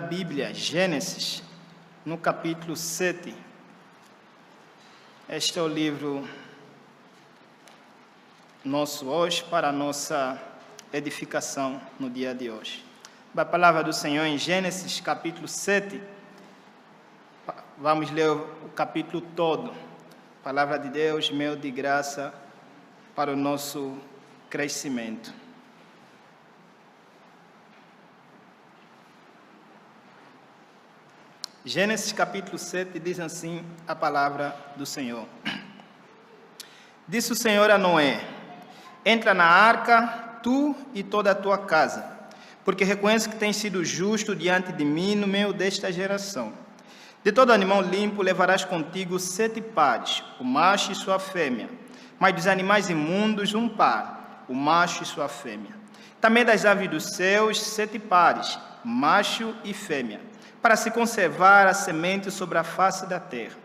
Bíblia, Gênesis, no capítulo 7. Este é o livro nosso hoje, para a nossa edificação no dia de hoje. A palavra do Senhor em Gênesis, capítulo 7. Vamos ler o capítulo todo. Palavra de Deus, meio de graça para o nosso crescimento. Gênesis capítulo 7 diz assim a palavra do Senhor. Disse o Senhor a Noé: entra na arca, tu e toda a tua casa, porque reconheço que tens sido justo diante de mim no meio desta geração. De todo animal limpo levarás contigo 7 pares, o macho e sua fêmea, mas dos animais imundos 1 par, o macho e sua fêmea. Também das aves dos céus 7 pares, macho e fêmea, para se conservar a semente sobre a face da terra.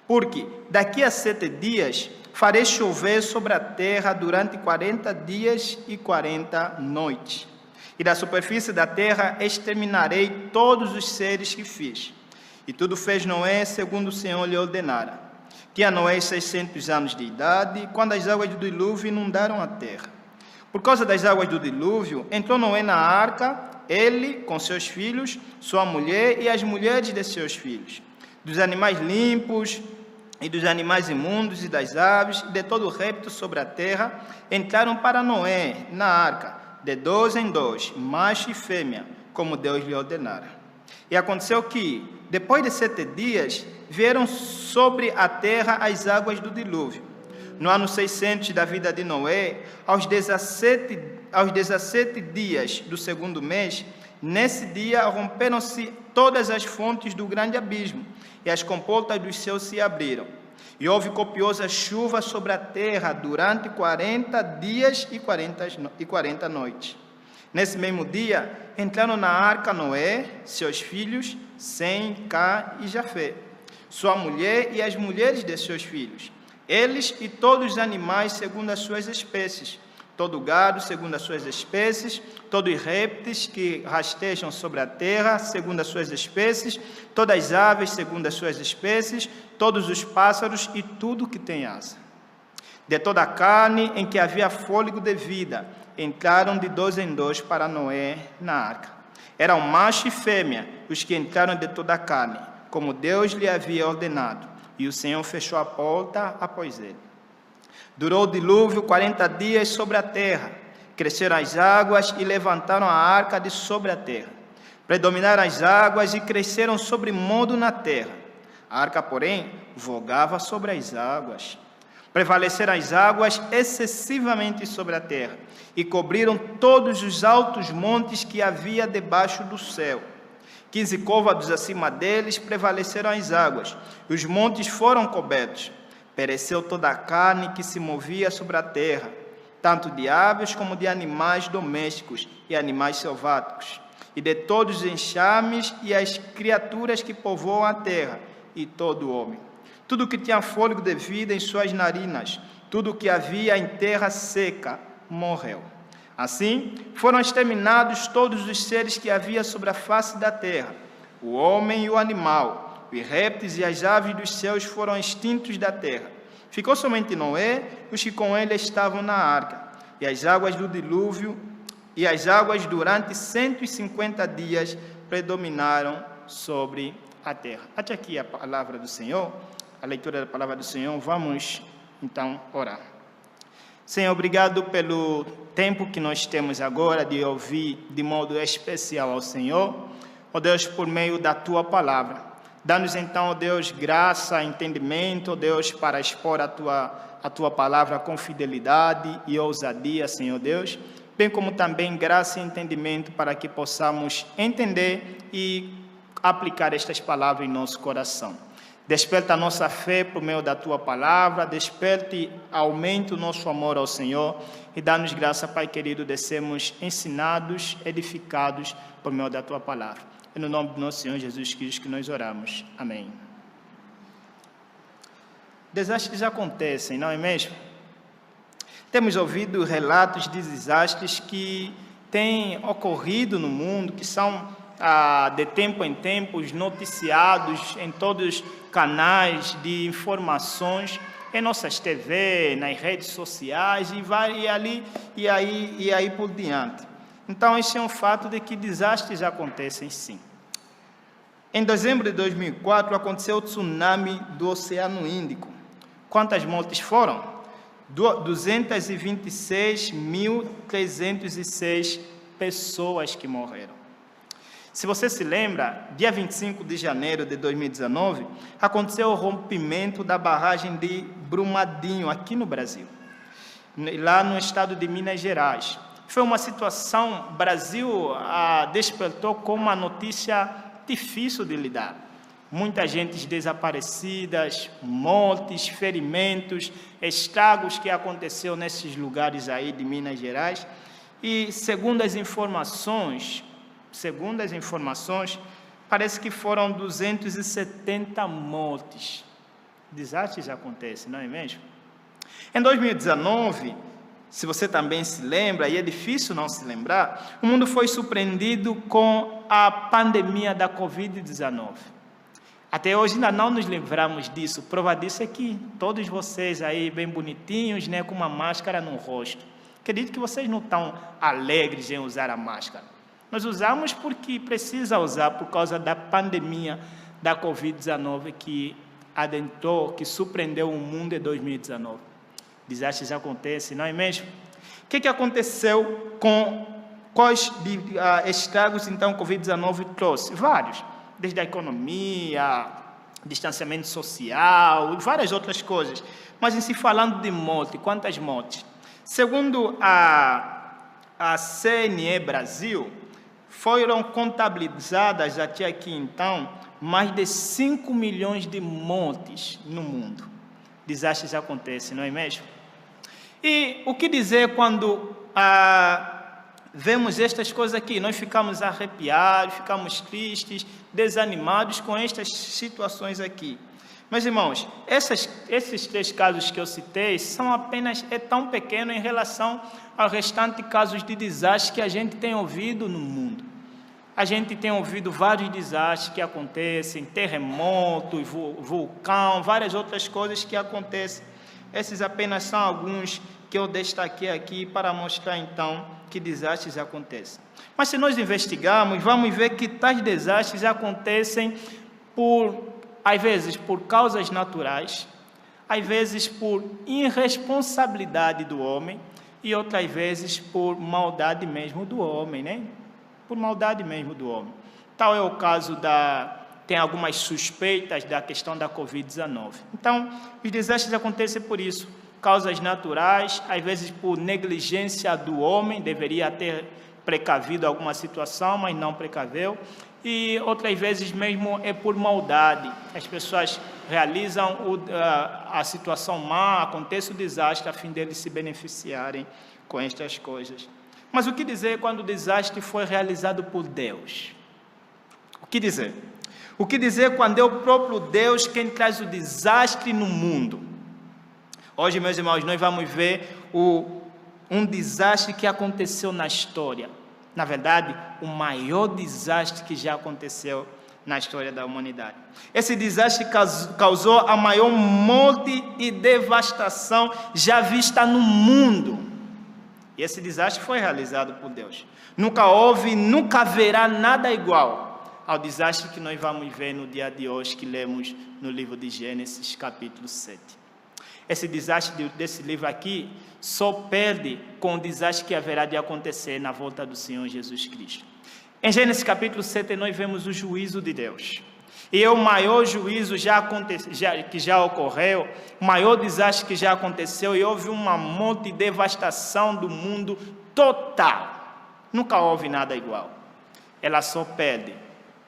Porque daqui a 7 dias farei chover sobre a terra durante 40 dias e 40 noites. E da superfície da terra exterminarei todos os seres que fiz. E tudo fez Noé segundo o Senhor lhe ordenara. Tinha Noé 600 anos de idade, quando as águas do dilúvio inundaram a terra. Por causa das águas do dilúvio, entrou Noé na arca, ele com seus filhos, sua mulher e as mulheres de seus filhos. Dos animais limpos e dos animais imundos e das aves e de todo réptil sobre a terra, entraram para Noé na arca, de 2 em 2, macho e fêmea, como Deus lhe ordenara. E aconteceu que, depois de 7 dias, vieram sobre a terra as águas do dilúvio. No ano 600 da vida de Noé, aos 17 dias do 2º mês, nesse dia romperam-se todas as fontes do grande abismo, e as comportas dos céus se abriram. E houve copiosa chuva sobre a terra durante 40 dias e 40 noites. Nesse mesmo dia, entraram na arca Noé, seus filhos, Sem, Cá e Jafé, sua mulher e as mulheres de seus filhos, eles e todos os animais segundo as suas espécies, todo gado segundo as suas espécies, todos os répteis que rastejam sobre a terra segundo as suas espécies, todas as aves segundo as suas espécies, todos os pássaros e tudo que tem asa. De toda a carne em que havia fôlego de vida, entraram de 2 em 2 para Noé na arca. Eram macho e fêmea os que entraram de toda a carne, como Deus lhe havia ordenado. E o Senhor fechou a porta após ele. Durou o dilúvio 40 dias sobre a terra. Cresceram as águas e levantaram a arca de sobre a terra. Predominaram as águas e cresceram sobremodo na terra. A arca, porém, vogava sobre as águas. Prevaleceram as águas excessivamente sobre a terra e cobriram todos os altos montes que havia debaixo do céu. 15 côvados acima deles prevaleceram as águas, e os montes foram cobertos. Pereceu toda a carne que se movia sobre a terra, tanto de aves como de animais domésticos e animais selváticos, e de todos os enxames e as criaturas que povoam a terra, e todo homem. Tudo que tinha fôlego de vida em suas narinas, tudo que havia em terra seca, morreu. Assim, foram exterminados todos os seres que havia sobre a face da terra, o homem e o animal, os répteis e as aves dos céus foram extintos da terra. Ficou somente Noé e os que com ele estavam na arca, e as águas do dilúvio, e as águas durante 150 dias predominaram sobre a terra. Até aqui a palavra do Senhor, a leitura da palavra do Senhor. Vamos então orar. Senhor, obrigado pelo tempo que nós temos agora de ouvir de modo especial ao Senhor, ó Deus, por meio da Tua palavra. Dá-nos então, ó Deus, graça, entendimento, ó Deus, para expor a tua palavra com fidelidade e ousadia, Senhor Deus, bem como também graça e entendimento para que possamos entender e aplicar estas palavras em nosso coração. Desperta a nossa fé por meio da Tua palavra, desperte, aumente o nosso amor ao Senhor e dá-nos graça, Pai querido, de sermos ensinados, edificados por meio da Tua palavra. É no nome do nosso Senhor Jesus Cristo que nós oramos. Amém. Desastres acontecem, não é mesmo? Temos ouvido relatos de desastres que têm ocorrido no mundo, que são de tempo em tempo, noticiados em todos os canais de informações, em nossas TV, nas redes sociais e aí por diante. Então, esse é um fato de que desastres acontecem sim. Em dezembro de 2004, aconteceu o tsunami do Oceano Índico. Quantas mortes foram? 226.306 pessoas que morreram. Se você se lembra, dia 25 de janeiro de 2019, aconteceu o rompimento da barragem de Brumadinho, aqui no Brasil, lá no estado de Minas Gerais. Foi uma situação, o Brasil despertou com uma notícia difícil de lidar. Muita gente desaparecidas, mortes, ferimentos, estragos que aconteceu nesses lugares aí de Minas Gerais. E segundo as informações, parece que foram 270 mortes. Desastres acontecem, não é mesmo? Em 2019, se você também se lembra, e é difícil não se lembrar, o mundo foi surpreendido com a pandemia da Covid-19. Até hoje ainda não nos lembramos disso. Prova disso é que todos vocês aí bem bonitinhos, né, com uma máscara no rosto. Acredito que vocês não estão alegres em usar a máscara. Nós usamos porque precisa usar por causa da pandemia da Covid-19 que adentrou, que surpreendeu o mundo em 2019. Desastres acontecem, não é mesmo? O que aconteceu com quais estragos então a Covid-19 trouxe? Vários. Desde a economia, distanciamento social e várias outras coisas. Mas em si falando de morte, quantas mortes? Segundo a CNE Brasil, foram contabilizadas até aqui então mais de 5 milhões de mortes no mundo. Desastres acontecem, não é mesmo? E o que dizer quando vemos estas coisas aqui? Nós ficamos arrepiados, ficamos tristes, desanimados com estas situações aqui. Meus irmãos, esses 3 casos que eu citei são apenas tão pequenos em relação ao restante casos de desastres que a gente tem ouvido no mundo. A gente tem ouvido vários desastres que acontecem, terremotos, vulcão, várias outras coisas que acontecem. Esses apenas são alguns que eu destaquei aqui para mostrar então que desastres acontecem. Mas se nós investigarmos, vamos ver que tais desastres acontecem às vezes por causas naturais, às vezes por irresponsabilidade do homem e outras vezes por maldade mesmo do homem, né? Por maldade mesmo do homem. Tal é o caso tem algumas suspeitas da questão da Covid-19. Então, os desastres acontecem por isso, causas naturais, às vezes por negligência do homem, deveria ter precavido alguma situação, mas não precaveu, e outras vezes mesmo é por maldade. As pessoas realizam a situação má, acontece o desastre a fim deles se beneficiarem com estas coisas. Mas o que dizer quando o desastre foi realizado por Deus? O que dizer? O que dizer quando é o próprio Deus quem traz o desastre no mundo? Hoje, meus irmãos, nós vamos ver um desastre que aconteceu na história. Na verdade, o maior desastre que já aconteceu na história da humanidade. Esse desastre causou a maior morte e devastação já vista no mundo. E esse desastre foi realizado por Deus. Nunca houve, nunca haverá nada igual ao desastre que nós vamos ver no dia de hoje, que lemos no livro de Gênesis, capítulo 7. Esse desastre desse livro aqui só perde com o desastre que haverá de acontecer na volta do Senhor Jesus Cristo. Em Gênesis capítulo 7 nós vemos o juízo de Deus. E é o maior juízo que já ocorreu, o maior desastre que já aconteceu, e houve uma morte e devastação do mundo total. Nunca houve nada igual. Ela só perde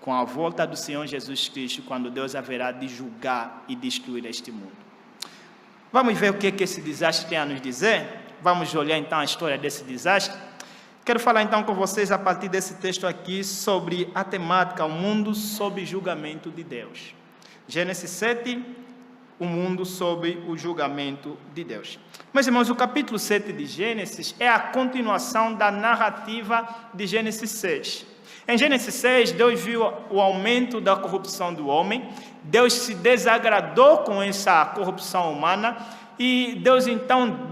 com a volta do Senhor Jesus Cristo, quando Deus haverá de julgar e destruir este mundo. Vamos ver o que esse desastre tem a nos dizer? Vamos olhar então a história desse desastre? Quero falar então com vocês a partir desse texto aqui sobre a temática, o mundo sob julgamento de Deus. Gênesis 7, o mundo sob o julgamento de Deus. Meus irmãos, o capítulo 7 de Gênesis é a continuação da narrativa de Gênesis 6. Em Gênesis 6, Deus viu o aumento da corrupção do homem, Deus se desagradou com essa corrupção humana e Deus então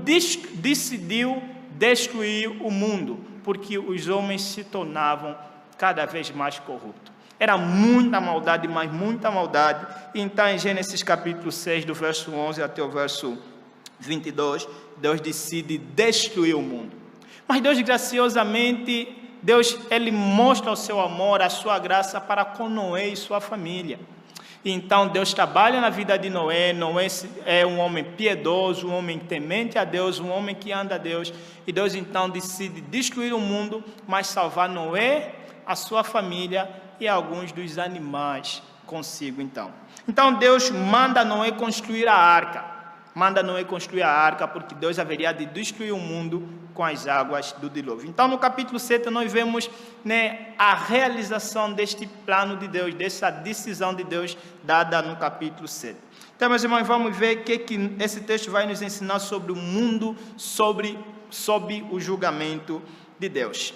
decidiu destruir o mundo, porque os homens se tornavam cada vez mais corruptos. Era muita maldade, mas muita maldade. Então, em Gênesis capítulo 6, do verso 11 até o verso 22, Deus decide destruir o mundo. Mas Deus, graciosamente, Ele mostra o seu amor, a sua graça para com Noé e sua família. Então, Deus trabalha na vida de Noé. Noé é um homem piedoso, um homem temente a Deus, um homem que anda a Deus. E Deus, então, decide destruir o mundo, mas salvar Noé, a sua família e alguns dos animais consigo, então. Então, Deus manda Noé construir a arca. Porque Deus haveria de destruir o mundo com as águas do dilúvio. Então, no capítulo 7, nós vemos, a realização deste plano de Deus, dessa decisão de Deus dada no capítulo 7. Então, meus irmãos, vamos ver o que esse texto vai nos ensinar sobre o mundo, sob o julgamento de Deus.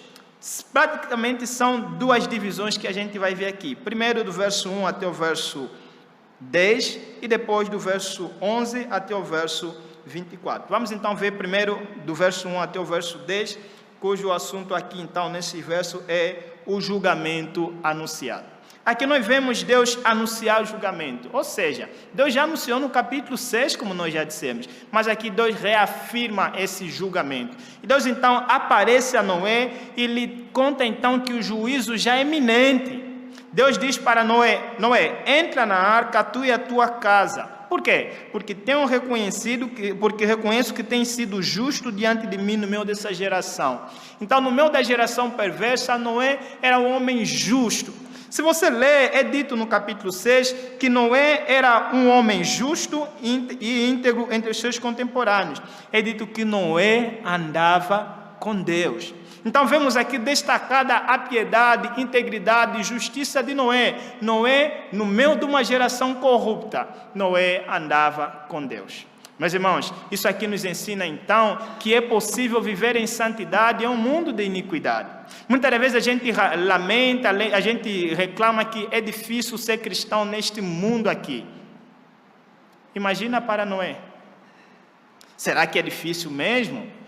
Praticamente são duas divisões que a gente vai ver aqui. Primeiro, do verso 1 até o verso 10, e depois do verso 11 até o verso 24. Vamos então ver primeiro do verso 1 até o verso 10, cujo assunto aqui então nesse verso é o julgamento anunciado. Aqui nós vemos Deus anunciar o julgamento, ou seja, Deus já anunciou no capítulo 6, como nós já dissemos, mas aqui Deus reafirma esse julgamento. E Deus então aparece a Noé e lhe conta então que o juízo já é iminente. Deus diz para Noé: Noé, entra na arca, tu e a tua casa. Por quê? Porque reconheço que tem sido justo diante de mim no meio dessa geração. Então, no meio da geração perversa, Noé era um homem justo. Se você ler, é dito no capítulo 6 que Noé era um homem justo e íntegro entre os seus contemporâneos. É dito que Noé andava com Deus. Então vemos aqui destacada a piedade, integridade e justiça de Noé. Noé, no meio de uma geração corrupta, Noé andava com Deus. Meus irmãos, isso aqui nos ensina então que é possível viver em santidade em um mundo de iniquidade. Muitas vezes a gente lamenta, a gente reclama que é difícil ser cristão neste mundo aqui. Imagina para Noé. Será que é difícil mesmo?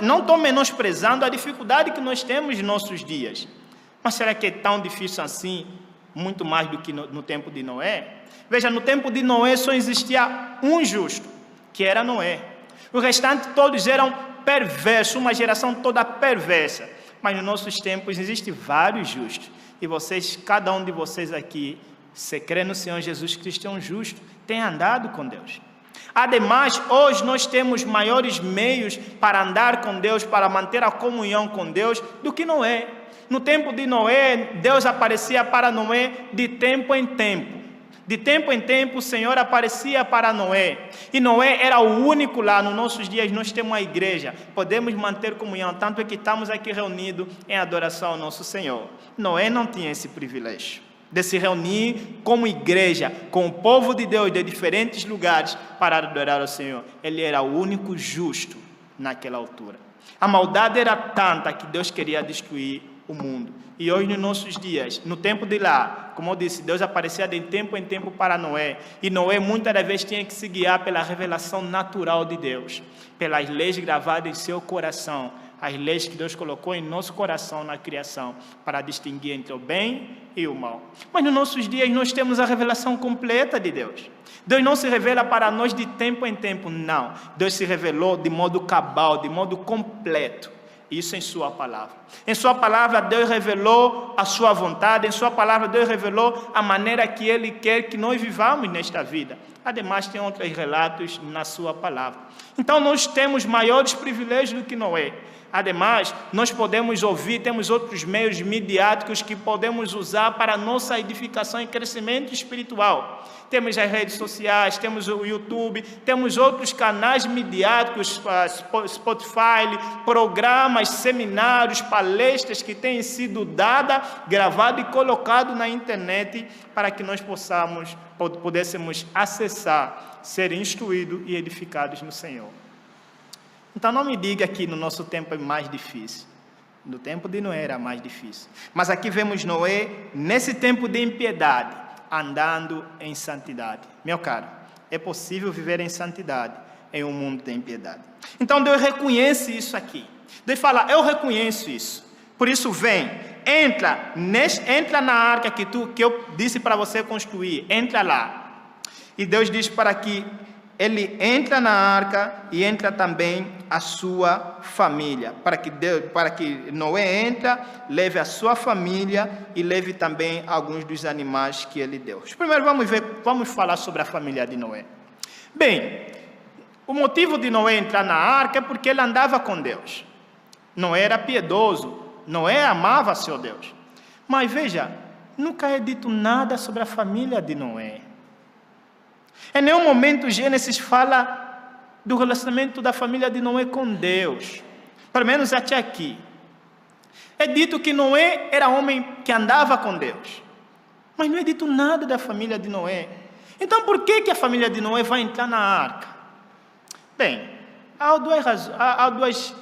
Não estou menosprezando a dificuldade que nós temos nos nossos dias. Mas será que é tão difícil assim, muito mais do que no tempo de Noé? Veja, no tempo de Noé só existia um justo, que era Noé. O restante todos eram perversos, uma geração toda perversa. Mas nos nossos tempos existem vários justos. E vocês, cada um de vocês aqui, se crê no Senhor Jesus Cristo, é um justo, tem andado com Deus. Ademais, hoje nós temos maiores meios para andar com Deus, para manter a comunhão com Deus, do que Noé. No tempo de Noé, Deus aparecia para Noé de tempo em tempo. De tempo em tempo, o Senhor aparecia para Noé. E Noé era o único lá. Nos nossos dias, nós temos uma igreja. Podemos manter comunhão, tanto é que estamos aqui reunidos em adoração ao nosso Senhor. Noé não tinha esse privilégio de se reunir como igreja, com o povo de Deus de diferentes lugares para adorar ao Senhor. Ele era o único justo naquela altura. A maldade era tanta que Deus queria destruir o mundo. E hoje, nos nossos dias, no tempo de lá, como eu disse, Deus aparecia de tempo em tempo para Noé. E Noé muitas das vezes tinha que se guiar pela revelação natural de Deus, pelas leis gravadas em seu coração, as leis que Deus colocou em nosso coração na criação, para distinguir entre o bem e o mal. Mas nos nossos dias nós temos a revelação completa de Deus. Deus não se revela para nós de tempo em tempo, não. Deus se revelou de modo cabal, de modo completo. Isso em sua palavra. Em sua palavra, Deus revelou a sua vontade. Em sua palavra, Deus revelou a maneira que Ele quer que nós vivamos nesta vida. Ademais, tem outros relatos na sua palavra. Então, nós temos maiores privilégios do que Noé. Ademais, nós podemos ouvir, temos outros meios midiáticos que podemos usar para nossa edificação e crescimento espiritual. Temos as redes sociais, temos o YouTube, temos outros canais midiáticos, Spotify, programas, seminários, palestras que têm sido dadas, gravadas e colocadas na internet para que nós pudéssemos acessar, ser instruídos e edificados no Senhor. Então não me diga que no nosso tempo é mais difícil. No tempo de Noé era mais difícil. Mas aqui vemos Noé, nesse tempo de impiedade, andando em santidade. Meu caro, é possível viver em santidade em um mundo de impiedade. Então Deus reconhece isso aqui. Deus fala, eu reconheço isso. Por isso vem, entra na arca que eu disse para você construir. Entra lá. E Deus diz para que ele entra na arca e entra também a sua família. Para que Noé entra, leve a sua família e leve também alguns dos animais que ele deu. Primeiro vamos falar sobre a família de Noé. Bem, o motivo de Noé entrar na arca é porque ele andava com Deus. Noé era piedoso, Noé amava seu Deus. Mas veja, nunca é dito nada sobre a família de Noé. Em nenhum momento Gênesis fala do relacionamento da família de Noé com Deus. Pelo menos até aqui. É dito que Noé era homem que andava com Deus. Mas não é dito nada da família de Noé. Então por que a família de Noé vai entrar na arca? Bem, há duas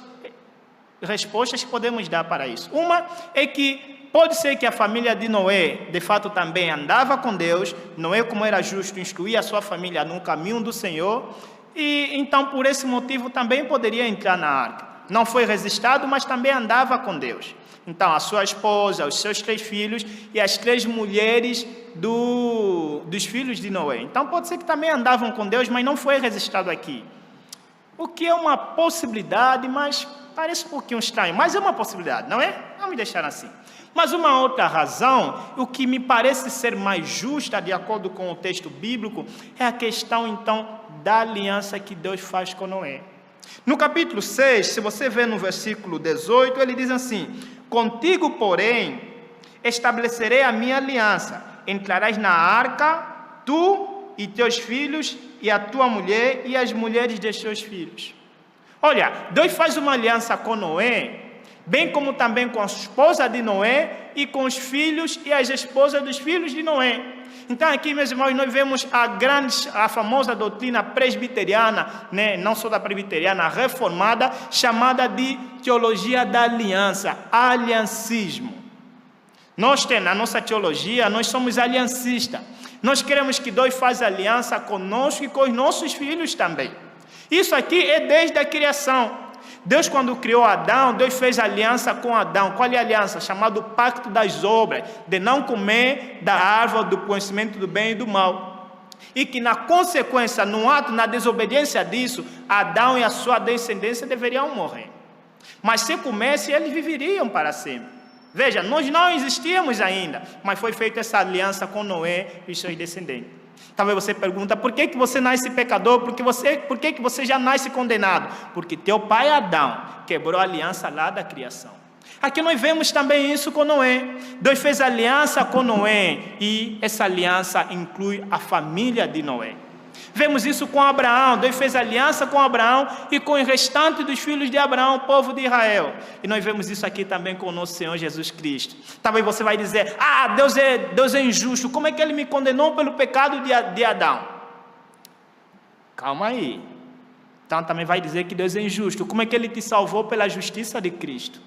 respostas que podemos dar para isso. Uma é que pode ser que a família de Noé, de fato, também andava com Deus. Noé, como era justo, instruía a sua família no caminho do Senhor. E então, por esse motivo, também poderia entrar na arca. Não foi registrado, mas também andava com Deus. Então, a sua esposa, os seus 3 filhos e as 3 mulheres dos filhos de Noé. Então, pode ser que também andavam com Deus, mas não foi registrado aqui. O que é uma possibilidade, mas parece um pouquinho estranho. Mas é uma possibilidade, não é? Vamos deixar assim. Mas uma outra razão, o que me parece ser mais justa, de acordo com o texto bíblico, é a questão, então, da aliança que Deus faz com Noé. No capítulo 6, se você ver no versículo 18, ele diz assim: contigo, porém, estabelecerei a minha aliança. Entrarás na arca, tu e teus filhos, e a tua mulher, e as mulheres de teus filhos. Olha, Deus faz uma aliança com Noé, bem como também com a esposa de Noé e com os filhos e as esposas dos filhos de Noé. Então aqui, meus irmãos, nós vemos a famosa doutrina presbiteriana, né? Não só da presbiteriana, reformada, chamada de teologia da aliança, aliancismo. Nós temos, na nossa teologia, nós somos aliancistas. Nós queremos que Deus faça aliança conosco e com os nossos filhos também. Isso aqui é desde a criação. Deus, quando criou Adão, Deus fez aliança com Adão. Qual é a aliança? Chamado Pacto das Obras, de não comer da árvore do conhecimento do bem e do mal. E que na consequência, no ato, na desobediência disso, Adão e a sua descendência deveriam morrer. Mas se comesse, eles viveriam para sempre. Veja, nós não existíamos ainda, mas foi feita essa aliança com Noé e seus descendentes. Talvez você pergunta, por que você nasce pecador? Por que você já nasce condenado? Porque teu pai Adão quebrou a aliança lá da criação. Aqui nós vemos também isso com Noé. Deus fez aliança com Noé e essa aliança inclui a família de Noé. Vemos isso com Abraão. Deus fez aliança com Abraão e com o restante dos filhos de Abraão, o povo de Israel. E nós vemos isso aqui também com o nosso Senhor Jesus Cristo. Talvez você vai dizer, Deus é injusto. Como é que Ele me condenou pelo pecado de Adão? Calma aí. Então também vai dizer que Deus é injusto. Como é que Ele te salvou pela justiça de Cristo?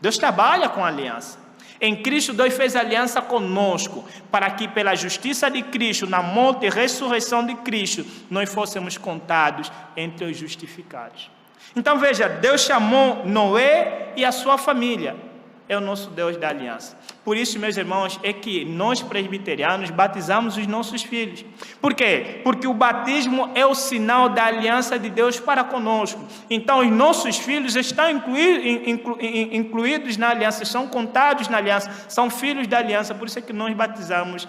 Deus trabalha com aliança. Em Cristo, Deus fez aliança conosco, para que pela justiça de Cristo, na morte e ressurreição de Cristo, nós fôssemos contados entre os justificados. Então veja, Deus chamou Noé e a sua família. É o nosso Deus da aliança. Por isso, meus irmãos, é que nós presbiterianos batizamos os nossos filhos. Por quê? Porque o batismo é o sinal da aliança de Deus para conosco. Então, os nossos filhos estão incluídos na aliança, são contados na aliança, são filhos da aliança. Por isso é que nós batizamos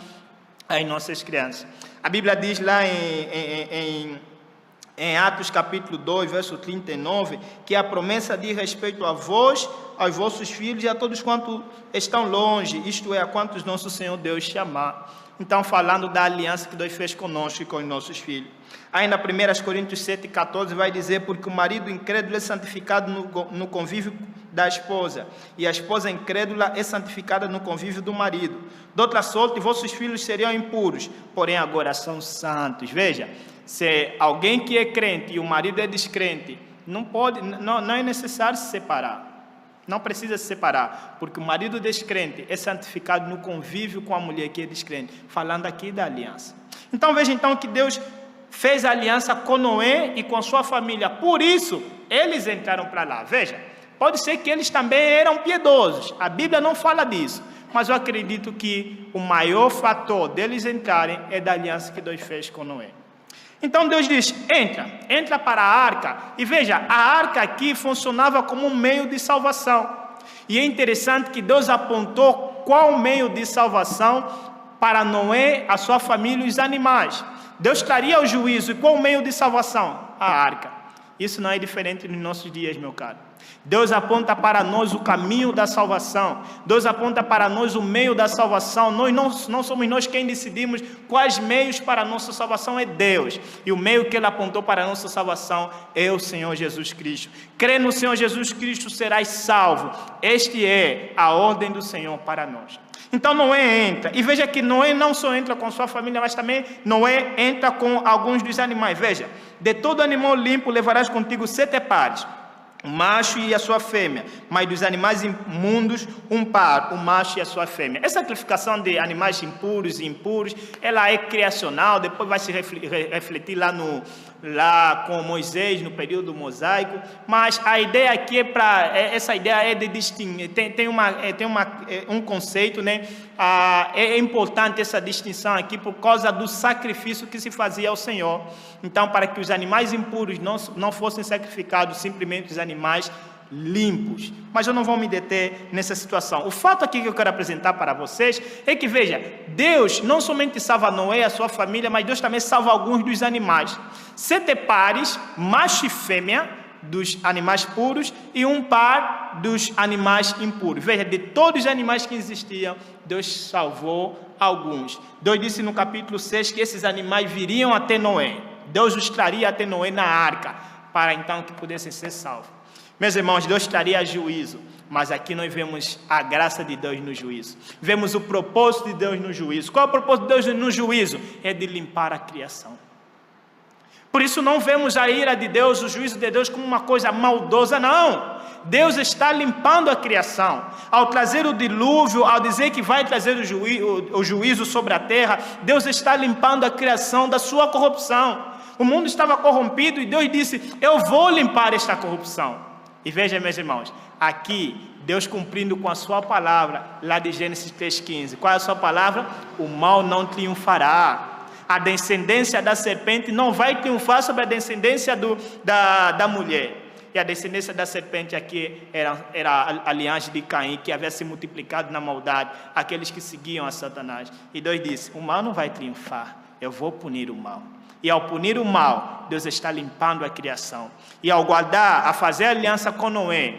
as nossas crianças. A Bíblia diz lá em Atos capítulo 2, verso 39, que a promessa diz respeito a vós, aos vossos filhos e a todos quantos estão longe, isto é, a quantos nosso Senhor Deus chamar. Então, falando da aliança que Deus fez conosco e com os nossos filhos. Ainda 1 Coríntios 7,14 vai dizer, porque o marido incrédulo é santificado no convívio da esposa, e a esposa incrédula é santificada no convívio do marido. De outra sorte, vossos filhos seriam impuros, porém agora são santos. Veja, se alguém que é crente e o marido é descrente, não é necessário se separar. Não precisa se separar, porque o marido descrente é santificado no convívio com a mulher que é descrente, falando aqui da aliança. Então veja então que Deus fez a aliança com Noé e com a sua família, por isso eles entraram para lá. Veja, pode ser que eles também eram piedosos, a Bíblia não fala disso, mas eu acredito que o maior fator deles entrarem é da aliança que Deus fez com Noé. Então Deus diz, entra para a arca. E veja, a arca aqui funcionava como um meio de salvação. E é interessante que Deus apontou qual meio de salvação para Noé, a sua família e os animais. Deus traria o juízo. E qual o meio de salvação? A arca. Isso não é diferente nos nossos dias, meu caro. Deus aponta para nós o caminho da salvação. Deus aponta para nós o meio da salvação. Nós não somos nós quem decidimos quais meios para a nossa salvação, é Deus. E o meio que Ele apontou para a nossa salvação é o Senhor Jesus Cristo. Crê no Senhor Jesus Cristo, serás salvo. Este é a ordem do Senhor para nós. Então Noé entra. E veja que Noé não só entra com sua família, mas também Noé entra com alguns dos animais. Veja, de todo animal limpo levarás contigo 7 pares, o macho e a sua fêmea, mas dos animais imundos, um par, o macho e a sua fêmea. Essa classificação de animais impuros e impuros, ela é criacional, depois vai se refletir lá com Moisés, no período mosaico, mas a ideia aqui essa ideia é de distinguir, tem um conceito, né? É importante essa distinção aqui por causa do sacrifício que se fazia ao Senhor. Então, para que os animais impuros não fossem sacrificados, simplesmente os animais limpos. Mas eu não vou me deter nessa situação. O fato aqui que eu quero apresentar para vocês é que, veja, Deus não somente salva Noé e a sua família, mas Deus também salva alguns dos animais. 7 pares, macho e fêmea, dos animais puros, e um par dos animais impuros. Veja, de todos os animais que existiam, Deus salvou alguns. Deus disse no capítulo 6 que esses animais viriam até Noé. Deus os traria até Noé na arca, para então que pudessem ser salvos. Meus irmãos, Deus traria juízo, mas aqui nós vemos a graça de Deus no juízo. Vemos o propósito de Deus no juízo. Qual é o propósito de Deus no juízo? É de limpar a criação. Por isso não vemos a ira de Deus, o juízo de Deus como uma coisa maldosa, não. Deus está limpando a criação. Ao trazer o dilúvio, ao dizer que vai trazer o juízo sobre a terra, Deus está limpando a criação da sua corrupção. O mundo estava corrompido e Deus disse, eu vou limpar esta corrupção. E veja, meus irmãos, aqui Deus cumprindo com a sua palavra, lá de Gênesis 3,15. Qual é a sua palavra? O mal não triunfará. A descendência da serpente não vai triunfar sobre a descendência da mulher. E a descendência da serpente aqui era a linhagem de Caim, que havia se multiplicado na maldade, aqueles que seguiam a Satanás. E Deus disse, o mal não vai triunfar, eu vou punir o mal. E ao punir o mal, Deus está limpando a criação. E ao guardar, a fazer aliança com Noé,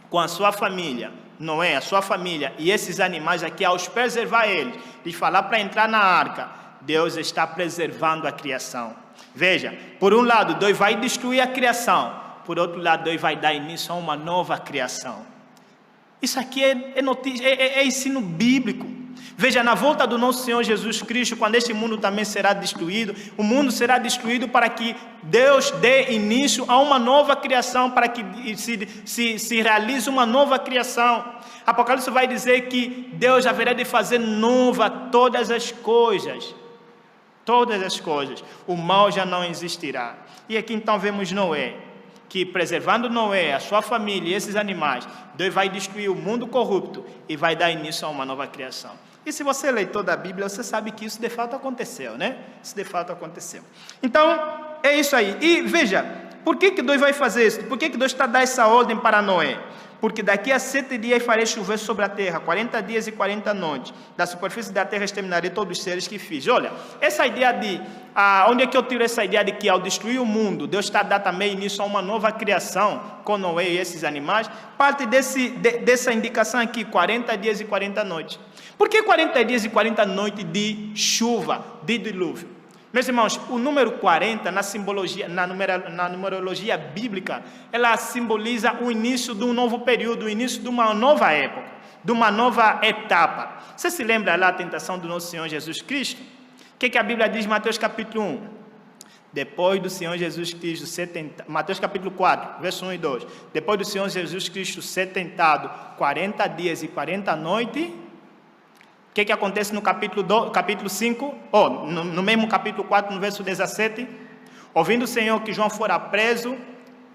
com a sua família, Noé, a sua família e esses animais aqui, ao preservar eles, de falar para entrar na arca, Deus está preservando a criação. Veja, por um lado, Deus vai destruir a criação, por outro lado, Deus vai dar início a uma nova criação. Isso aqui é ensino bíblico. Veja, na volta do nosso Senhor Jesus Cristo, quando este mundo também será destruído, o mundo será destruído para que Deus dê início a uma nova criação, para que se realize uma nova criação. Apocalipse vai dizer que Deus haverá de fazer nova todas as coisas. Todas as coisas. O mal já não existirá. E aqui então vemos Noé, que preservando Noé, a sua família e esses animais, Deus vai destruir o mundo corrupto e vai dar início a uma nova criação. E se você é leitor da Bíblia, você sabe que isso de fato aconteceu, né? Isso de fato aconteceu. Então, é isso aí. E veja, por que Deus vai fazer isso? Por que Deus está dando essa ordem para Noé? Porque daqui a 7 dias farei chover sobre a terra, 40 dias e 40 noites. Da superfície da terra exterminarei todos os seres que fiz. Olha, essa ideia onde é que eu tiro essa ideia de que ao destruir o mundo, Deus está dando também início a uma nova criação com Noé e esses animais? Parte dessa indicação aqui, 40 dias e 40 noites. Por que 40 dias e 40 noites de chuva, de dilúvio? Meus irmãos, o número 40, na numerologia bíblica, ela simboliza o início de um novo período, o início de uma nova época, de uma nova etapa. Você se lembra lá a tentação do nosso Senhor Jesus Cristo? O que a Bíblia diz em Mateus capítulo 1? Depois do Senhor Jesus Cristo ser tentado, Mateus capítulo 4, verso 1 e 2. Depois do Senhor Jesus Cristo ser tentado 40 dias e 40 noites, o que acontece no capítulo 5? No mesmo capítulo 4, no verso 17. Ouvindo o Senhor que João fora preso,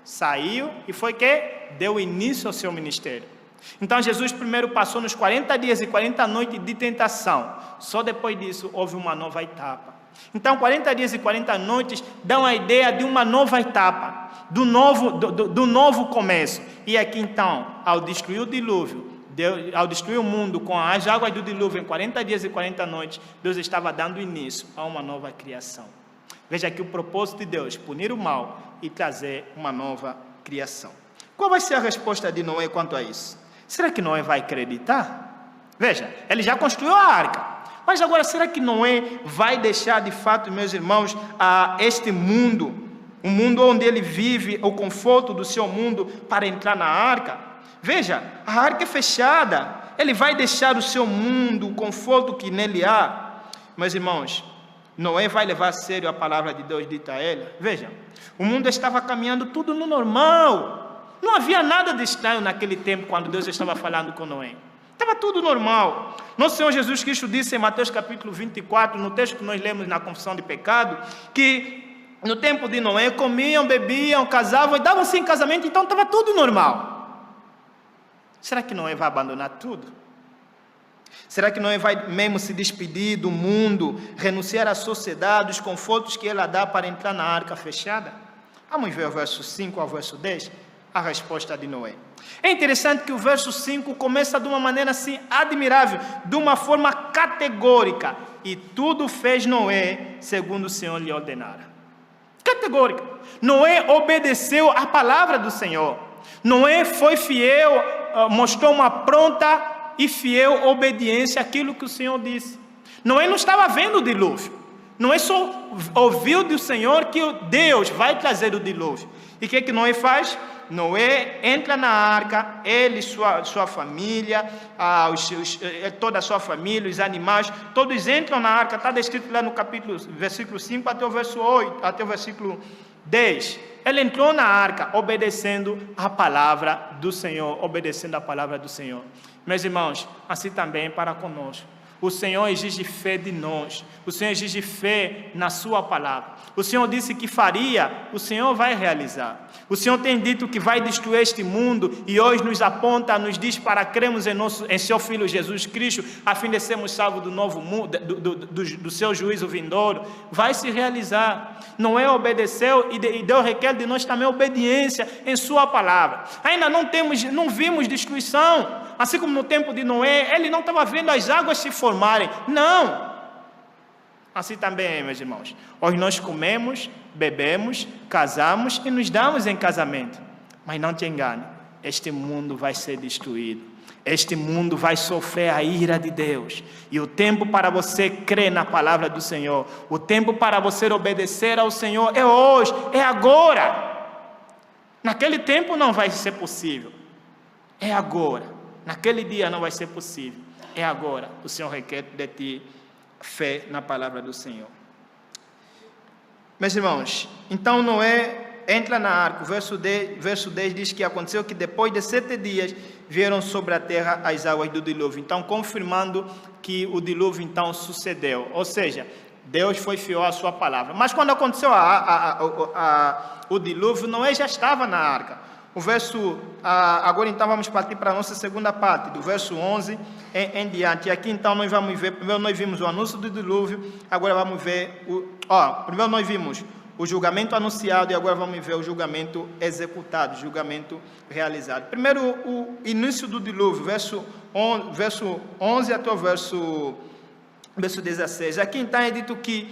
saiu e foi que deu início ao seu ministério. Então Jesus primeiro passou nos 40 dias e 40 noites de tentação. Só depois disso houve uma nova etapa. Então 40 dias e 40 noites dão a ideia de uma nova etapa, do novo começo. E aqui então, ao destruir o dilúvio, ao destruir o mundo com as águas do dilúvio em 40 dias e 40 noites, Deus estava dando início a uma nova criação. Veja aqui o propósito de Deus: punir o mal e trazer uma nova criação. Qual vai ser a resposta de Noé quanto a isso? Será que Noé vai acreditar? Veja, ele já construiu a arca. Mas agora, será que Noé vai deixar de fato, meus irmãos, este mundo, o mundo onde ele vive, o conforto do seu mundo, para entrar na arca? Veja, a arca é fechada. Ele vai deixar o seu mundo, o conforto que nele há? Meus irmãos, Noé vai levar a sério a palavra de Deus dita a ele? Veja, o mundo estava caminhando tudo no normal. Não havia nada de estranho naquele tempo, quando Deus estava falando com Noé. Estava tudo normal. Nosso Senhor Jesus Cristo disse em Mateus capítulo 24, no texto que nós lemos na confissão de pecado, que no tempo de Noé comiam, bebiam, casavam e davam-se em casamento, então estava tudo normal. Será que Noé vai abandonar tudo? Será que Noé vai mesmo se despedir do mundo, renunciar à sociedade, os confortos que ela dá para entrar na arca fechada? Vamos ver o verso 5 ao verso 10, a resposta de Noé. É interessante que o verso 5 começa de uma maneira assim admirável, de uma forma categórica. E tudo fez Noé segundo o Senhor lhe ordenara. Categórica. Noé obedeceu a palavra do Senhor. Noé foi fiel, mostrou uma pronta e fiel obediência àquilo que o Senhor disse. Noé não estava vendo o dilúvio. Noé só ouviu do Senhor que Deus vai trazer o dilúvio. E o que Noé faz? Noé entra na arca, ele, sua família, toda a sua família, os animais, todos entram na arca. Está descrito lá no capítulo, versículo 5 até o verso 8, até o versículo 10. Ele entrou na arca obedecendo a palavra do Senhor, obedecendo a palavra do Senhor. Meus irmãos, assim também para conosco. O Senhor exige fé de nós. O Senhor exige fé na sua palavra. O Senhor disse que faria, o Senhor vai realizar. O Senhor tem dito que vai destruir este mundo e hoje nos aponta, nos diz para cremos em seu Filho Jesus Cristo, a fim de sermos salvos do novo mundo, do seu juízo vindouro. Vai se realizar. Noé obedeceu e Deus requer de nós também obediência em sua palavra. Ainda não vimos destruição. Assim como no tempo de Noé, ele não estava vendo as águas se formarem. Não! Assim também, meus irmãos. Hoje nós comemos, bebemos, casamos e nos damos em casamento. Mas não te engane, este mundo vai ser destruído. Este mundo vai sofrer a ira de Deus. E o tempo para você crer na palavra do Senhor, o tempo para você obedecer ao Senhor é hoje, é agora. Naquele tempo não vai ser possível. É agora. Naquele dia não vai ser possível. É agora. O Senhor requer de ti fé na palavra do Senhor. Meus irmãos, então Noé entra na arca. O verso 10 diz que aconteceu que depois de 7 dias vieram sobre a terra as águas do dilúvio. Então, confirmando que o dilúvio então sucedeu. Ou seja, Deus foi fiel à sua palavra. Mas quando aconteceu o dilúvio, Noé já estava na arca. Agora então vamos partir para a nossa segunda parte, do verso 11 em diante. E aqui então nós vamos ver, primeiro nós vimos o anúncio do dilúvio, agora vamos ver, primeiro nós vimos o julgamento anunciado e agora vamos ver o julgamento executado, o julgamento realizado. Primeiro o início do dilúvio, verso 11 até o verso 16. Aqui então é dito que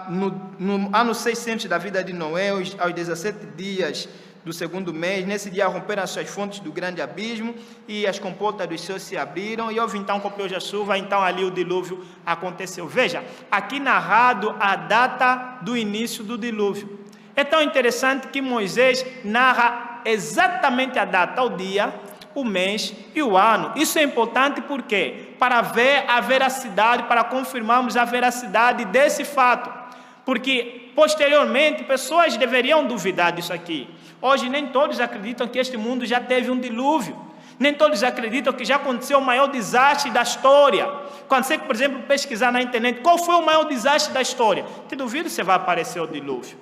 no ano 600 da vida de Noé, aos 17 dias do segundo mês, nesse dia romperam as suas fontes do grande abismo e as comportas dos céus se abriram e houve então copiosa de chuva, então ali o dilúvio aconteceu. Veja, aqui narrado a data do início do dilúvio. É tão interessante que Moisés narra exatamente a data, o dia, o mês e o ano. Isso é importante porque para ver a veracidade, para confirmarmos a veracidade desse fato. Porque posteriormente pessoas deveriam duvidar disso aqui. Hoje nem todos acreditam que este mundo já teve um dilúvio. Nem todos acreditam que já aconteceu o maior desastre da história. Quando você, por exemplo, pesquisar na internet qual foi o maior desastre da história, te duvido se vai aparecer o dilúvio.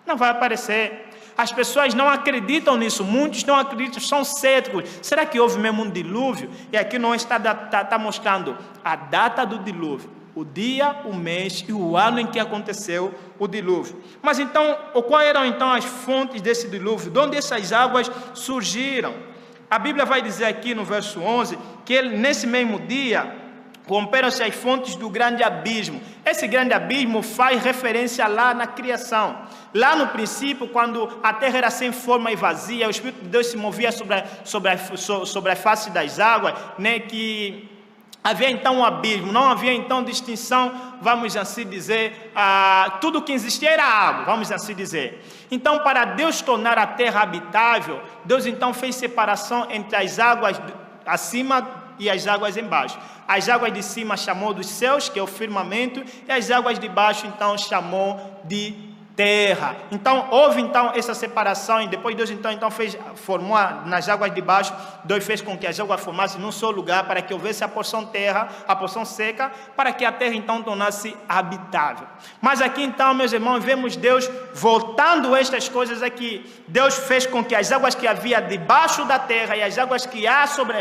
Não vai aparecer. As pessoas não acreditam nisso, muitos não acreditam, são céticos. Será que houve mesmo um dilúvio? E aqui não está mostrando a data do dilúvio, o dia, o mês e o ano em que aconteceu o dilúvio. Mas então, quais eram então as fontes desse dilúvio? De onde essas águas surgiram? A Bíblia vai dizer aqui no verso 11, que nesse mesmo dia romperam-se as fontes do grande abismo. Esse grande abismo faz referência lá na criação. Lá no princípio, quando a terra era sem forma e vazia, o Espírito de Deus se movia sobre a face das águas, né, que havia então um abismo, não havia então distinção, vamos assim dizer, tudo que existia era água, vamos assim dizer. Então, para Deus tornar a terra habitável, Deus então fez separação entre as águas acima e as águas embaixo. As águas de cima chamou dos céus, que é o firmamento, e as águas de baixo então chamou de terra. Então houve então essa separação, e depois Deus então formou nas águas de baixo, Deus fez com que as águas formassem num só lugar, para que houvesse a porção terra, a porção seca, para que a terra então tornasse habitável. Mas aqui então, meus irmãos, vemos Deus voltando estas coisas aqui. Deus fez com que as águas que havia debaixo da terra e as águas que há sobre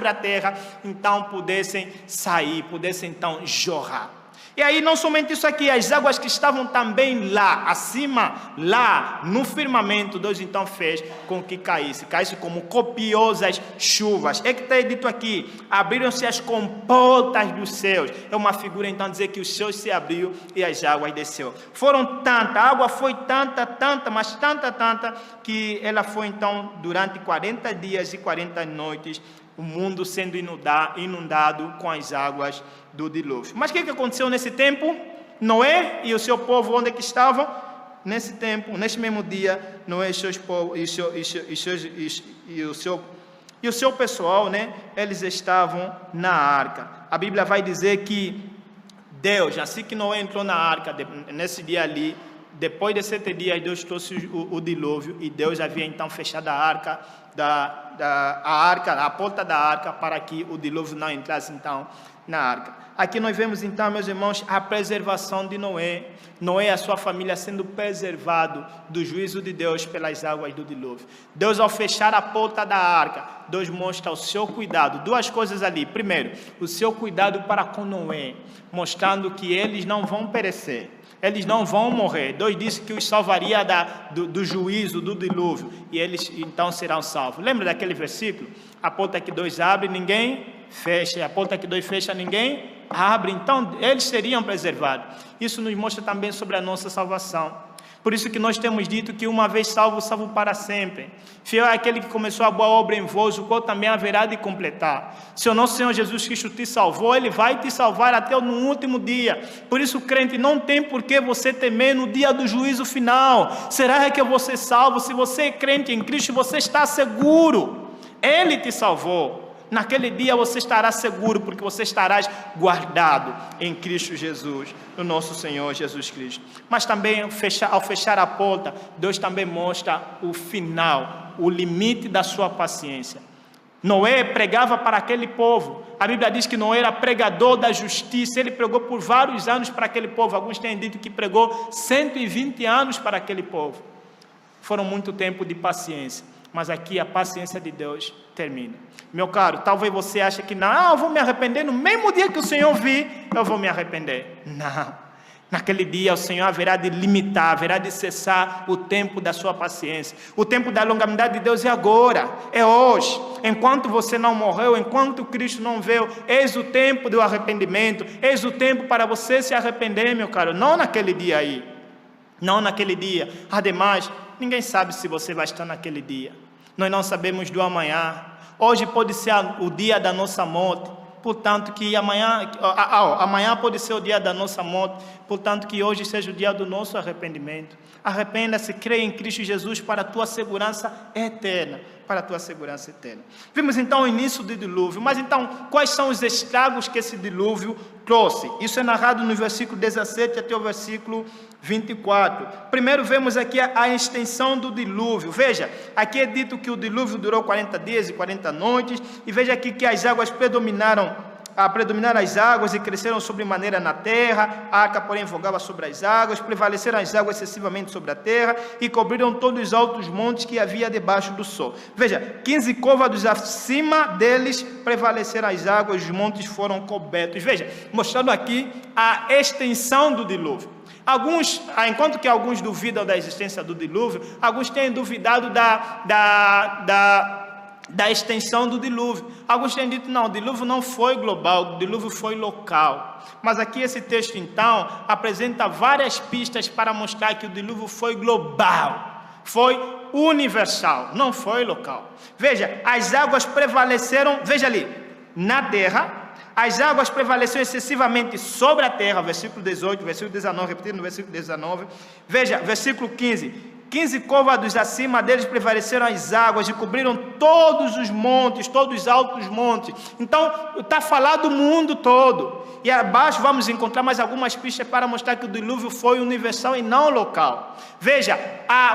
a terra então pudessem sair, pudessem então jorrar. E aí não somente isso aqui, as águas que estavam também lá, acima, lá no firmamento, Deus então fez com que caísse como copiosas chuvas. É que está dito aqui, abriram-se as comportas dos céus. É uma figura então dizer que os céus se abriu e as águas desceu. Foram tanta, a água foi tanta, mas tanta, que ela foi então durante 40 dias e 40 noites, o mundo sendo inundado com as águas do dilúvio. Mas o que aconteceu nesse tempo? Noé e o seu povo, onde é que estavam? Nesse tempo, nesse mesmo dia, Noé e seus povos, e o seu pessoal, né? Eles estavam na arca. A Bíblia vai dizer que Deus, assim que Noé entrou na arca, nesse dia ali, depois de 7 dias, Deus trouxe o dilúvio, e Deus havia então fechado a arca, a porta da arca, para que o dilúvio não entrasse então na arca. Aqui nós vemos então, meus irmãos, a preservação de Noé. Noé e a sua família sendo preservado do juízo de Deus pelas águas do dilúvio. Deus, ao fechar a porta da arca, Deus mostra o seu cuidado. Duas coisas ali. Primeiro, o seu cuidado para com Noé, mostrando que eles não vão perecer. Eles não vão morrer. Deus disse que os salvaria do juízo, do dilúvio, e eles então serão salvos. Lembra daquele versículo? A porta que Deus abre, ninguém fecha, e a porta que Deus fecha, ninguém abre. Então eles seriam preservados. Isso nos mostra também sobre a nossa salvação. Por isso que nós temos dito que uma vez salvo, salvo para sempre. Fiel é aquele que começou a boa obra em vós, o qual também haverá de completar. Se o nosso Senhor Jesus Cristo te salvou, Ele vai te salvar até no último dia. Por isso, crente, não tem por que você temer no dia do juízo final. Será que eu vou ser salvo? Se você é crente em Cristo, você está seguro. Ele te salvou. Naquele dia você estará seguro, porque você estarás guardado em Cristo Jesus, no nosso Senhor Jesus Cristo. Mas também, ao fechar a porta, Deus também mostra o final, o limite da sua paciência. Noé pregava para aquele povo. A Bíblia diz que Noé era pregador da justiça. Ele pregou por vários anos para aquele povo. Alguns têm dito que pregou 120 anos para aquele povo. Foram muito tempo de paciência. Mas aqui a paciência de Deus termina. Meu caro, talvez você ache que não, eu vou me arrepender no mesmo dia que o Senhor vir, eu vou me arrepender. Não. Naquele dia o Senhor haverá de limitar, haverá de cessar o tempo da sua paciência. O tempo da longanimidade de Deus é agora, é hoje. Enquanto você não morreu, enquanto Cristo não veio, eis o tempo do arrependimento, eis o tempo para você se arrepender, meu caro. Não naquele dia aí, não naquele dia. Ademais, ninguém sabe se você vai estar naquele dia. Nós não sabemos do amanhã. Hoje pode ser o dia da nossa morte, portanto que amanhã pode ser o dia da nossa morte, portanto que hoje seja o dia do nosso arrependimento. Arrependa-se, creia em Cristo Jesus para a tua segurança eterna. para a tua segurança eterna. Vimos então o início do dilúvio, mas então quais são os estragos que esse dilúvio trouxe? Isso é narrado no versículo 17 até o versículo 24. Primeiro vemos aqui a extensão do dilúvio. Veja, aqui é dito que o dilúvio durou 40 dias e 40 noites, e veja aqui que as águas predominaram as águas e cresceram sobremaneira na terra, a arca porém vogava sobre as águas, prevaleceram as águas excessivamente sobre a terra e cobriram todos os altos montes que havia debaixo do sol. Veja, 15 côvados acima deles prevaleceram as águas, os montes foram cobertos. Veja, mostrando aqui a extensão do dilúvio. Enquanto que alguns duvidam da existência do dilúvio, alguns têm duvidado da extensão do dilúvio. Alguns têm dito, não, o dilúvio não foi global, o dilúvio foi local. Mas aqui esse texto, então, apresenta várias pistas para mostrar que o dilúvio foi global, foi universal, não foi local. Veja, as águas prevaleceram, veja ali, na terra, as águas prevaleceram excessivamente sobre a terra, versículo 18, versículo 19, repetindo no versículo 19. Veja, versículo 15. 15 côvados acima deles prevaleceram as águas e cobriram todos os montes, todos os altos montes. Então, está falado do mundo todo. E abaixo vamos encontrar mais algumas pistas para mostrar que o dilúvio foi universal e não local. Veja,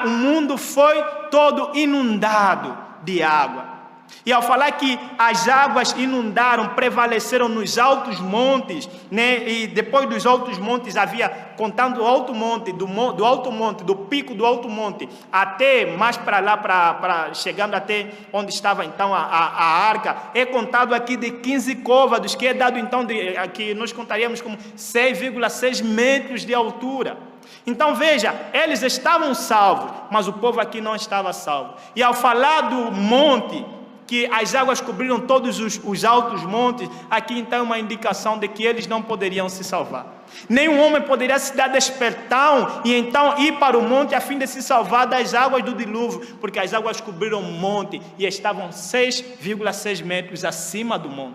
o mundo foi todo inundado de água. E ao falar que as águas inundaram, prevaleceram nos altos montes, né? E depois dos altos montes havia, contando o alto monte, do alto monte, do pico do alto monte, até mais para lá, chegando até onde estava então a arca, é contado aqui de 15 côvados, que é dado então, que nós contaríamos como 6,6 metros de altura. Então veja, eles estavam salvos, mas o povo aqui não estava salvo. E ao falar do monte, que as águas cobriram todos os altos montes, aqui então é uma indicação de que eles não poderiam se salvar. Nenhum homem poderia se dar despertão e então ir para o monte a fim de se salvar das águas do dilúvio, porque as águas cobriram o monte e estavam 6,6 metros acima do monte.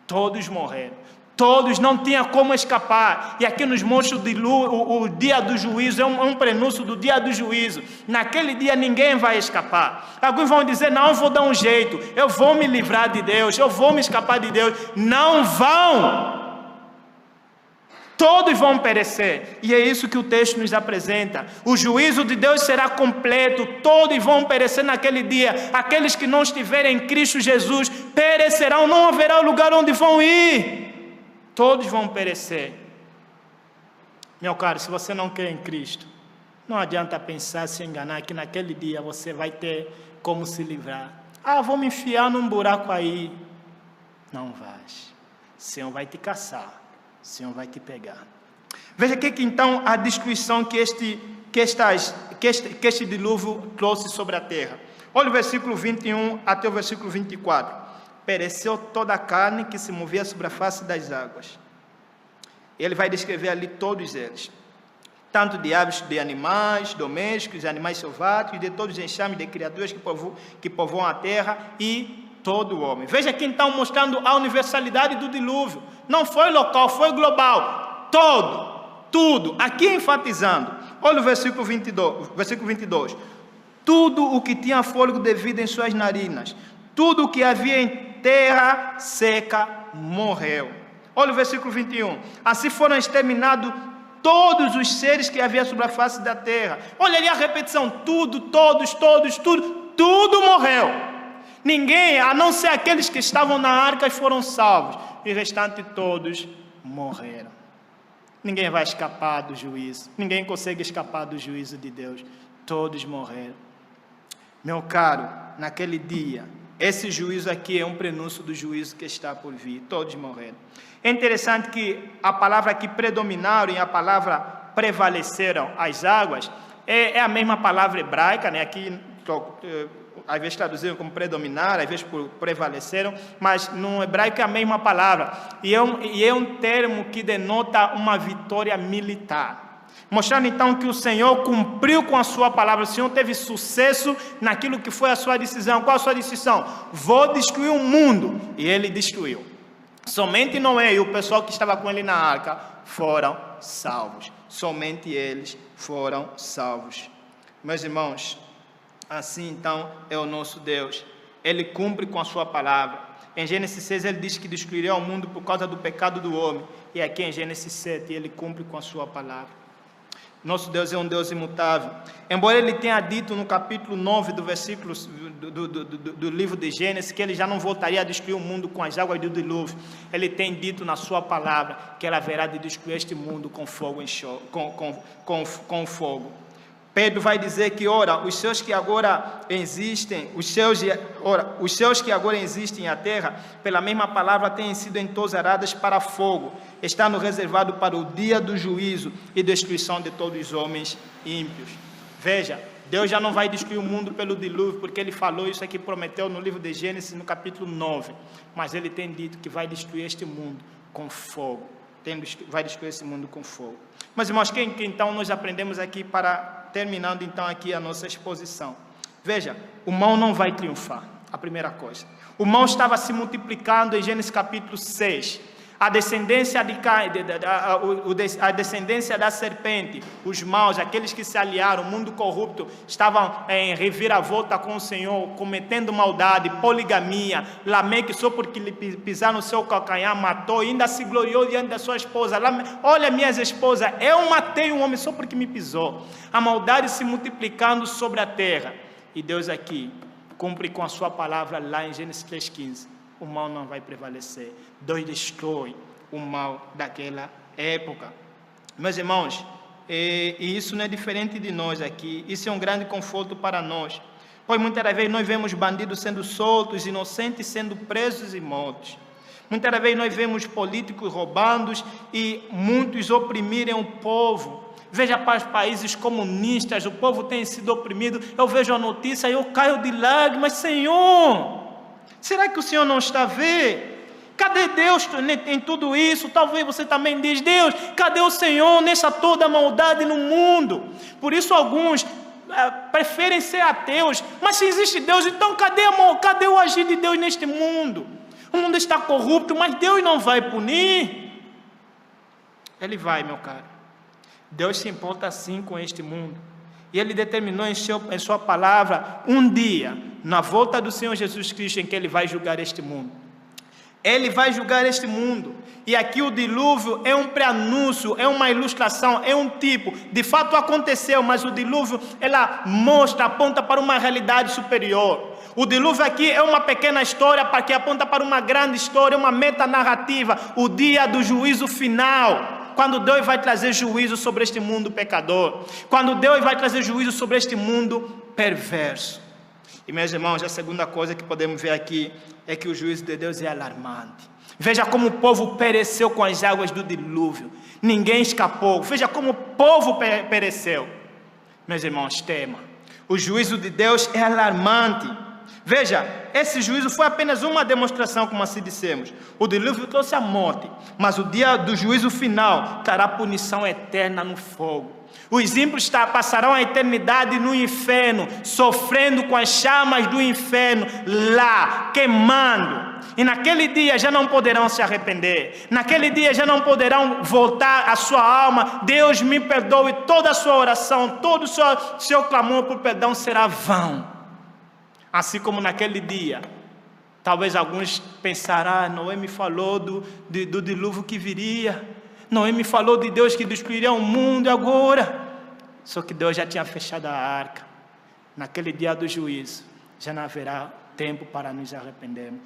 Todos morreram. Todos, não tinha como escapar. E aqui nos mostra o dia do juízo, é um prenúncio do dia do juízo. Naquele dia ninguém vai escapar. Alguns vão dizer, não, eu vou dar um jeito, eu vou me livrar de Deus, eu vou me escapar de Deus. Não vão! Todos vão perecer. E é isso que o texto nos apresenta. O juízo de Deus será completo, todos vão perecer naquele dia. Aqueles que não estiverem em Cristo Jesus perecerão, não haverá lugar onde vão ir. Todos vão perecer. Meu caro, se você não crê em Cristo, não adianta pensar, se enganar, que naquele dia você vai ter como se livrar. Vou me enfiar num buraco aí. Não vais. O Senhor vai te caçar. O Senhor vai te pegar. Veja que então a destruição que este dilúvio trouxe sobre a terra. Olha o versículo 21 até o versículo 24. Pereceu toda a carne que se movia sobre a face das águas. Ele vai descrever ali todos eles, tanto de aves, de animais domésticos, animais selváticos, de todos os enxames de criaturas que povoam a terra e todo o homem. Veja aqui então mostrando a universalidade do dilúvio. Não foi local, foi global. Tudo. Aqui enfatizando. Olha o versículo 22. Tudo o que tinha fôlego de vida em suas narinas, tudo o que havia em terra seca morreu. Olha o versículo 21. Assim foram exterminados todos os seres que havia sobre a face da terra. Olha ali a repetição. Tudo morreu. Ninguém, a não ser aqueles que estavam na arca, foram salvos. E o restante todos morreram. Ninguém vai escapar do juízo. Ninguém consegue escapar do juízo de Deus. Todos morreram. Meu caro, naquele dia, esse juízo aqui é um prenúncio do juízo que está por vir. Todos morreram. É interessante que a palavra que predominaram e a palavra prevaleceram as águas é a mesma palavra hebraica, né? Aqui, às vezes traduziram como predominar, às vezes por prevaleceram, mas no hebraico é a mesma palavra. E é um termo que denota uma vitória militar. Mostrando então que o Senhor cumpriu com a sua palavra, o Senhor teve sucesso naquilo que foi a sua decisão. Qual a sua decisão? Vou destruir o mundo. E ele destruiu. Somente Noé e o pessoal que estava com ele na arca foram salvos. Somente eles foram salvos. Meus irmãos, Assim então é o nosso Deus. Ele cumpre com a sua palavra. Em Gênesis 6 ele diz que destruiria o mundo por causa do pecado do homem. E aqui em Gênesis 7 ele cumpre com a sua palavra. Nosso Deus é um Deus imutável. Embora ele tenha dito no capítulo 9 do versículo do livro de Gênesis que ele já não voltaria a destruir o mundo com as águas do dilúvio, ele tem dito na sua palavra que ele haverá de destruir este mundo com fogo, com fogo. Pedro vai dizer que, ora, os céus que agora existem na terra, pela mesma palavra, têm sido entosados para fogo, estando reservado para o dia do juízo e destruição de todos os homens ímpios. Veja, Deus já não vai destruir o mundo pelo dilúvio, porque ele falou isso aqui, prometeu no livro de Gênesis, no capítulo 9, mas ele tem dito que vai destruir este mundo com fogo, vai destruir esse mundo com fogo. Mas, irmãos, que então nós aprendemos aqui terminando então aqui a nossa exposição. Veja, o mal não vai triunfar, a primeira coisa. O mal estava se multiplicando em Gênesis capítulo 6. A descendência a descendência da serpente, os maus, aqueles que se aliaram, o mundo corrupto, estavam em reviravolta com o Senhor, cometendo maldade, poligamia. Lameque, só porque lhe pisar no seu calcanhar, matou e ainda se gloriou diante da sua esposa. Olha, minhas esposas, eu matei um homem só porque me pisou. A maldade se multiplicando sobre a terra. E Deus aqui cumpre com a sua palavra lá em Gênesis 3,15. O mal não vai prevalecer. Deus destrói o mal daquela época. Meus irmãos, e isso não é diferente de nós aqui. Isso é um grande conforto para nós. Pois muitas vezes nós vemos bandidos sendo soltos, inocentes sendo presos e mortos. Muitas vezes nós vemos políticos roubando e muitos oprimirem o povo. Veja para os países comunistas, o povo tem sido oprimido. Eu vejo a notícia e eu caio de lágrimas. Senhor, será que o Senhor não está a ver? Cadê Deus em tudo isso? Talvez você também diz, Deus, cadê o Senhor nessa toda maldade no mundo? Por isso alguns preferem ser ateus. Mas se existe Deus, então cadê o agir de Deus neste mundo? O mundo está corrupto, mas Deus não vai punir. Ele vai, meu caro. Deus se importa assim com este mundo. E Ele determinou em sua palavra um dia, na volta do Senhor Jesus Cristo, em que Ele vai julgar este mundo. Ele vai julgar este mundo. E aqui o dilúvio é um pré-anúncio, é uma ilustração, é um tipo. De fato aconteceu, mas o dilúvio, ela mostra, aponta para uma realidade superior. O dilúvio aqui é uma pequena história que aponta para uma grande história, uma metanarrativa, o dia do juízo final. Quando Deus vai trazer juízo sobre este mundo pecador. Quando Deus vai trazer juízo sobre este mundo perverso. E, meus irmãos, a segunda coisa que podemos ver aqui é que o juízo de Deus é alarmante. Veja como o povo pereceu com as águas do dilúvio. Ninguém escapou. Veja como o povo pereceu. Meus irmãos, tema. O juízo de Deus é alarmante. Veja, esse juízo foi apenas uma demonstração, como assim dissemos. O dilúvio trouxe a morte, mas o dia do juízo final trará punição eterna no fogo. Os ímpios passarão a eternidade no inferno, sofrendo com as chamas do inferno, lá, queimando. E naquele dia já não poderão se arrepender. Naquele dia já não poderão voltar a sua alma. Deus me perdoe, toda a sua oração, todo o seu clamor por perdão será vão. Assim como naquele dia, talvez alguns pensaram, Noé me falou do dilúvio que viria, Noé me falou de Deus que destruiria o mundo agora. Só que Deus já tinha fechado a arca. Naquele dia do juízo, já não haverá tempo para nos arrependermos.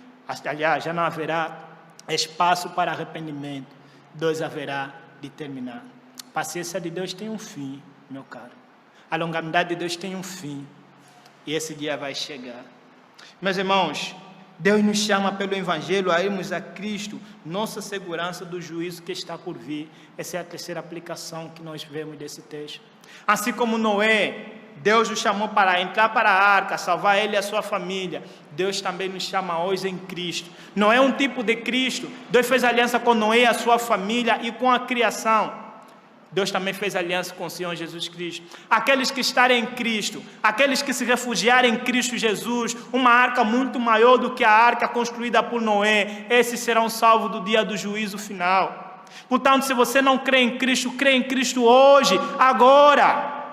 Aliás, já não haverá espaço para arrependimento. Deus haverá de terminar. A paciência de Deus tem um fim, meu caro. A longanimidade de Deus tem um fim. E esse dia vai chegar. Meus irmãos, Deus nos chama pelo Evangelho a irmos a Cristo, nossa segurança do juízo que está por vir. Essa é a terceira aplicação que nós vemos desse texto. Assim como Noé, Deus o chamou para entrar para a arca, salvar ele e a sua família. Deus também nos chama hoje em Cristo. Noé é um tipo de Cristo. Deus fez aliança com Noé e a sua família e com a criação. Deus também fez aliança com o Senhor Jesus Cristo. Aqueles que estarem em Cristo, aqueles que se refugiarem em Cristo Jesus, uma arca muito maior do que a arca construída por Noé, esses serão salvos do dia do juízo final. Portanto, se você não crê em Cristo hoje, agora.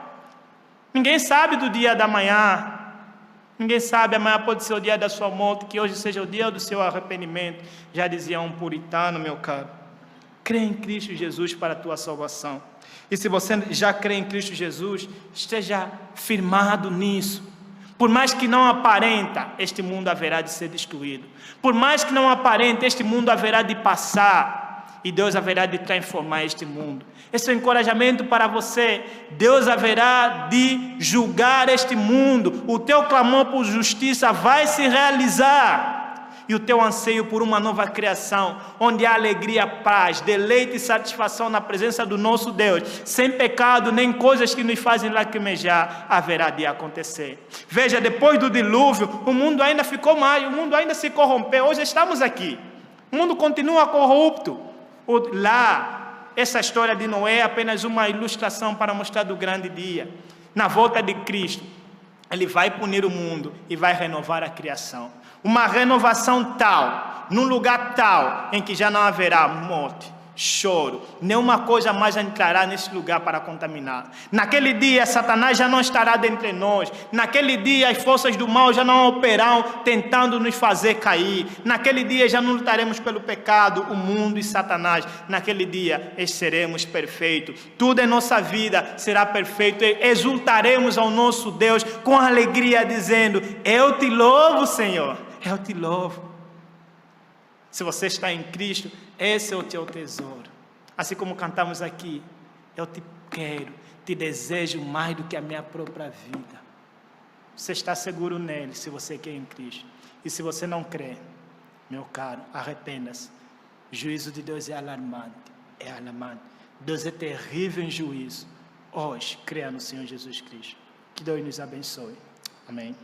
Ninguém sabe do dia da manhã. Ninguém sabe, amanhã pode ser o dia da sua morte, que hoje seja o dia do seu arrependimento. Já dizia um puritano, meu caro. Crê em Cristo Jesus para a tua salvação. E se você já crê em Cristo Jesus, esteja firmado nisso. Por mais que não aparenta, este mundo haverá de ser destruído. Por mais que não aparente, este mundo haverá de passar. E Deus haverá de transformar este mundo. Esse é um encorajamento para você. Deus haverá de julgar este mundo. O teu clamor por justiça vai se realizar. E o teu anseio por uma nova criação, onde há alegria, paz, deleite e satisfação na presença do nosso Deus, sem pecado, nem coisas que nos fazem lacrimejar, haverá de acontecer. Veja, depois do dilúvio, o mundo ainda ficou mais, o mundo ainda se corrompeu. Hoje estamos aqui. O mundo continua corrupto. Lá, essa história de Noé é apenas uma ilustração para mostrar do grande dia. Na volta de Cristo, Ele vai punir o mundo e vai renovar a criação. Uma renovação tal, num lugar tal, em que já não haverá morte, choro, nenhuma coisa mais entrará nesse lugar para contaminar. Naquele dia, Satanás já não estará dentre nós. Naquele dia, as forças do mal já não operarão tentando nos fazer cair. Naquele dia, já não lutaremos pelo pecado, o mundo e Satanás. Naquele dia, seremos perfeitos. Tudo em nossa vida será perfeito. E exultaremos ao nosso Deus com alegria, dizendo: eu te louvo, Senhor, eu te louvo. Se você está em Cristo, esse é o teu tesouro. Assim como cantamos aqui, eu te quero, te desejo mais do que a minha própria vida. Você está seguro nele, se você quer em Cristo. E se você não crê, meu caro, arrependa-se. O juízo de Deus é alarmante, é alarmante. Deus é terrível em juízo. Hoje, creia no Senhor Jesus Cristo. Que Deus nos abençoe. Amém.